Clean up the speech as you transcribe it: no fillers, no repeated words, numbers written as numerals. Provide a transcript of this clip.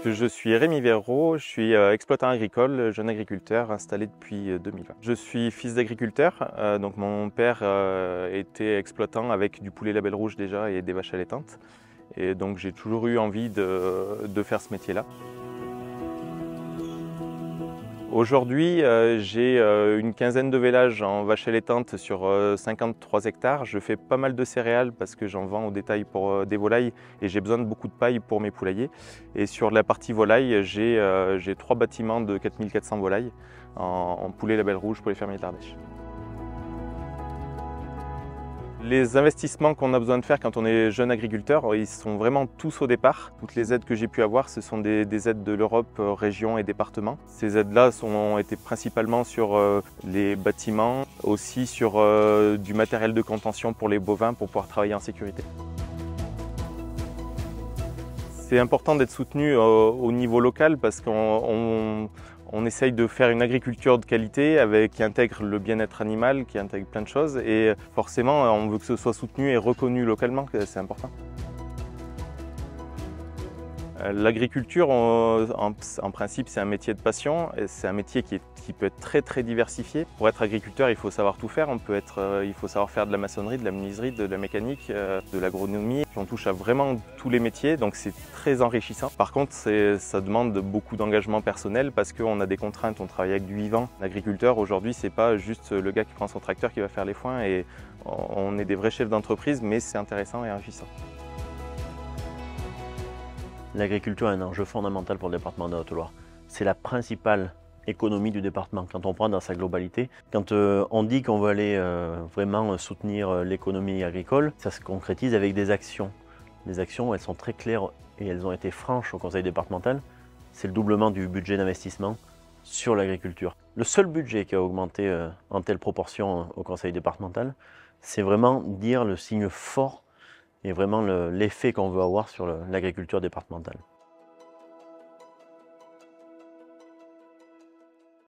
Je suis Rémi Verreau, je suis exploitant agricole, jeune agriculteur installé depuis 2020. Je suis fils d'agriculteur, donc mon père était exploitant avec du poulet label rouge déjà et des vaches allaitantes. Et donc j'ai toujours eu envie de faire ce métier-là. Aujourd'hui, j'ai une quinzaine de vélages en vaches allaitantes sur 53 hectares. Je fais pas mal de céréales parce que j'en vends au détail pour des volailles et j'ai besoin de beaucoup de paille pour mes poulaillers. Et sur la partie volaille, j'ai 3 bâtiments de 4400 volailles en poulet label rouge pour les fermiers d'Ardèche. Les investissements qu'on a besoin de faire quand on est jeune agriculteur, ils sont vraiment tous au départ. Toutes les aides que j'ai pu avoir, ce sont des aides de l'Europe, régions et départements. Ces aides-là ont été principalement sur les bâtiments, aussi sur du matériel de contention pour les bovins pour pouvoir travailler en sécurité. C'est important d'être soutenu au niveau local parce qu'on essaye de faire une agriculture de qualité qui intègre le bien-être animal, qui intègre plein de choses et forcément on veut que ce soit soutenu et reconnu localement, c'est important. L'agriculture, en principe, c'est un métier de passion. C'est un métier qui peut être très diversifié. Pour être agriculteur, il faut savoir tout faire. Il faut savoir faire de la maçonnerie, de la menuiserie, de la mécanique, de l'agronomie. On touche à vraiment tous les métiers, donc c'est très enrichissant. Par contre, ça demande beaucoup d'engagement personnel parce qu'on a des contraintes. On travaille avec du vivant. L'agriculteur, aujourd'hui, c'est pas juste le gars qui prend son tracteur qui va faire les foins. Et on est des vrais chefs d'entreprise, mais c'est intéressant et enrichissant. L'agriculture est un enjeu fondamental pour le département de Haute-Loire. C'est la principale économie du département quand on prend dans sa globalité. Quand on dit qu'on veut aller vraiment soutenir l'économie agricole, ça se concrétise avec des actions. Les actions, elles sont très claires et elles ont été franches au conseil départemental. C'est le doublement du budget d'investissement sur l'agriculture. Le seul budget qui a augmenté en telle proportion au conseil départemental, c'est vraiment dire le signe fort et vraiment l'effet qu'on veut avoir sur l'agriculture départementale.